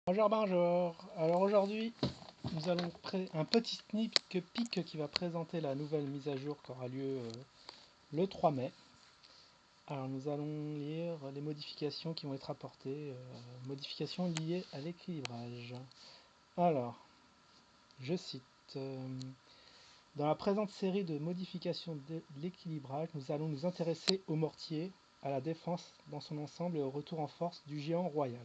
Bonjour, bonjour. Alors aujourd'hui, nous allons un petit sneak peek qui va présenter la nouvelle mise à jour qui aura lieu le 3 mai. Alors nous allons lire les modifications qui vont être apportées, modifications liées à l'équilibrage. Alors, je cite, dans la présente série de modifications de l'équilibrage, nous allons nous intéresser au mortier, à la défense dans son ensemble et au retour en force du géant royal.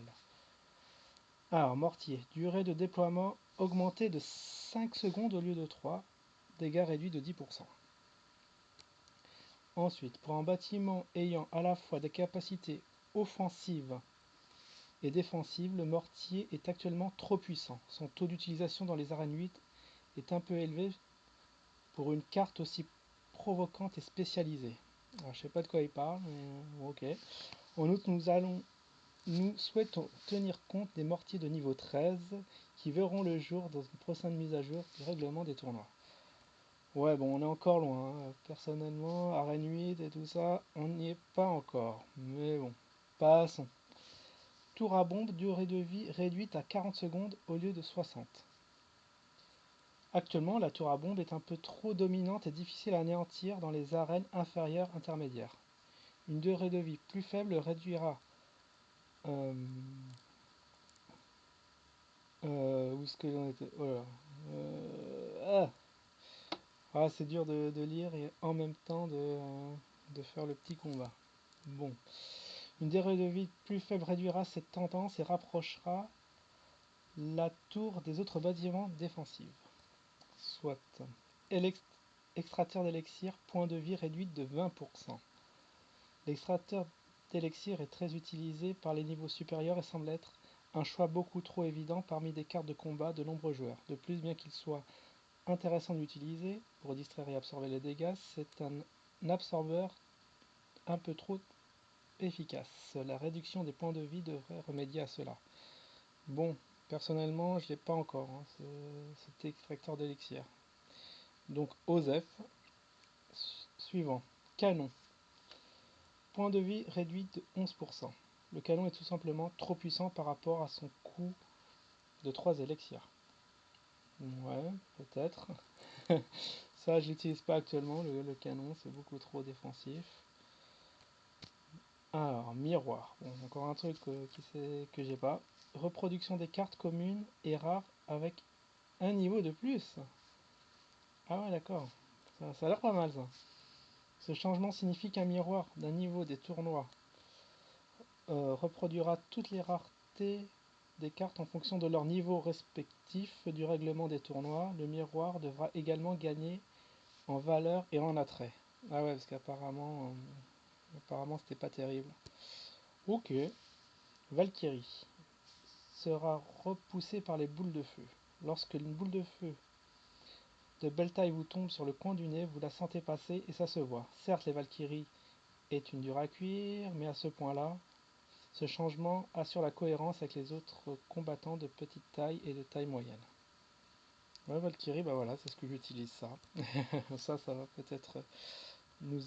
Alors, mortier, durée de déploiement augmentée de 5 secondes au lieu de 3, dégâts réduits de 10%. Ensuite, pour un bâtiment ayant à la fois des capacités offensives et défensives, le mortier est actuellement trop puissant. Son taux d'utilisation dans les arènes 8 est un peu élevé pour une carte aussi provocante et spécialisée. Alors, je sais pas de quoi il parle, mais ok. En outre, nous souhaitons tenir compte des mortiers de niveau 13 qui verront le jour dans une prochaine mise à jour du règlement des tournois. Ouais, bon, on est encore loin, hein. Personnellement, arène 8 et tout ça, on n'y est pas encore. Mais bon, passons. Tour à bombe, durée de vie réduite à 40 secondes au lieu de 60. Actuellement, la tour à bombe est un peu trop dominante et difficile à anéantir dans les arènes inférieures intermédiaires. Une durée de vie plus faible réduira où est-ce que j'en étais? Oh là là. Ah, c'est dur de lire et en même temps de faire le petit combat. Bon. Une durée de vie plus faible réduira cette tendance et rapprochera la tour des autres bâtiments défensifs. Soit. Extracteur d'élixir, point de vie réduite de 20%. L'extracteur d'élixir est très utilisé par les niveaux supérieurs et semble être un choix beaucoup trop évident parmi des cartes de combat de nombreux joueurs. De plus, bien qu'il soit intéressant d'utiliser pour distraire et absorber les dégâts, c'est un absorbeur un peu trop efficace. La réduction des points de vie devrait remédier à cela. Bon, personnellement, je ne l'ai pas encore, hein, cet extracteur d'élixir. Donc, OSEF. Suivant. Canon. Point de vie réduit de 11%. Le canon est tout simplement trop puissant par rapport à son coût de 3 élixirs. Ouais, peut-être. Ça, je l'utilise pas actuellement, le canon, c'est beaucoup trop défensif. Alors, miroir. Bon, encore un truc que j'ai pas. Reproduction des cartes communes et rares avec un niveau de plus. Ah ouais, d'accord. Ça a l'air pas mal, ça. Ce changement signifie qu'un miroir d'un niveau des tournois reproduira toutes les raretés des cartes en fonction de leur niveau respectif du règlement des tournois. Le miroir devra également gagner en valeur et en attrait. Ah ouais, parce qu'apparemment, c'était pas terrible. Ok. Valkyrie sera repoussée par les boules de feu. Lorsque une boule de feu de belle taille vous tombe sur le coin du nez, vous la sentez passer et ça se voit. Certes, les Valkyries est une dure à cuire, mais à ce point-là, ce changement assure la cohérence avec les autres combattants de petite taille et de taille moyenne. Ouais, Valkyrie, bah voilà, c'est ce que j'utilise ça. Ça va peut-être nous...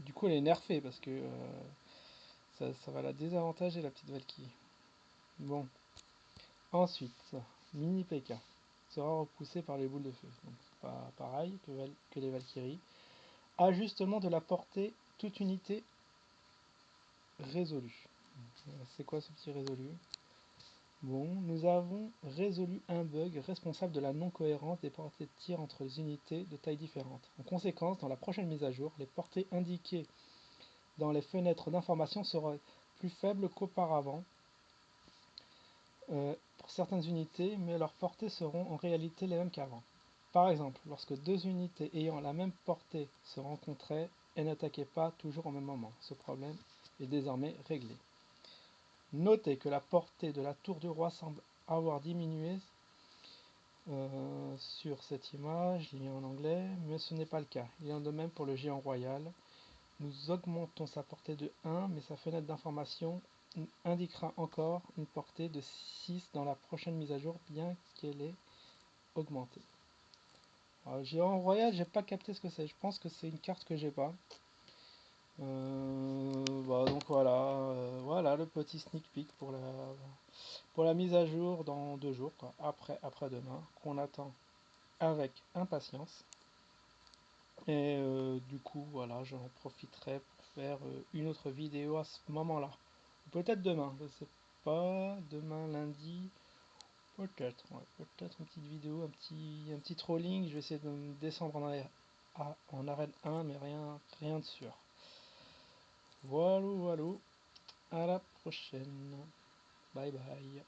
Du coup, elle est nerfée parce que ça va la désavantager, la petite Valkyrie. Bon. Ensuite, Mini P.K. sera repoussé par les boules de feu. Donc c'est pas pareil que les Valkyries. Ajustement de la portée, toute unité résolue. C'est quoi ce petit résolu? Bon, nous avons résolu un bug responsable de la non-cohérence des portées de tir entre les unités de taille différentes. En conséquence, dans la prochaine mise à jour, les portées indiquées dans les fenêtres d'information seront plus faibles qu'auparavant pour certaines unités, mais leurs portées seront en réalité les mêmes qu'avant. Par exemple, lorsque deux unités ayant la même portée se rencontraient, elles n'attaquaient pas toujours au même moment. Ce problème est désormais réglé. Notez que la portée de la tour du roi semble avoir diminué sur cette image, liée en anglais, mais ce n'est pas le cas. Il en est de même pour le géant royal. Nous augmentons sa portée de 1, mais sa fenêtre d'information indiquera encore une portée de 6 dans la prochaine mise à jour, bien qu'elle ait augmenté. Alors, géant royal, j'ai pas capté ce que c'est. Je pense que c'est une carte que j'ai pas. Donc voilà, voilà le petit sneak peek pour la mise à jour dans 2 jours, quoi, après-demain, qu'on attend avec impatience. Et du coup, voilà, j'en profiterai pour faire une autre vidéo à ce moment-là. Peut-être demain, je sais pas, demain lundi, peut-être, ouais, peut-être une petite vidéo, un petit trolling. Je vais essayer de me descendre en arène 1, mais rien de sûr. Voilà, voilà, à la prochaine. Bye bye.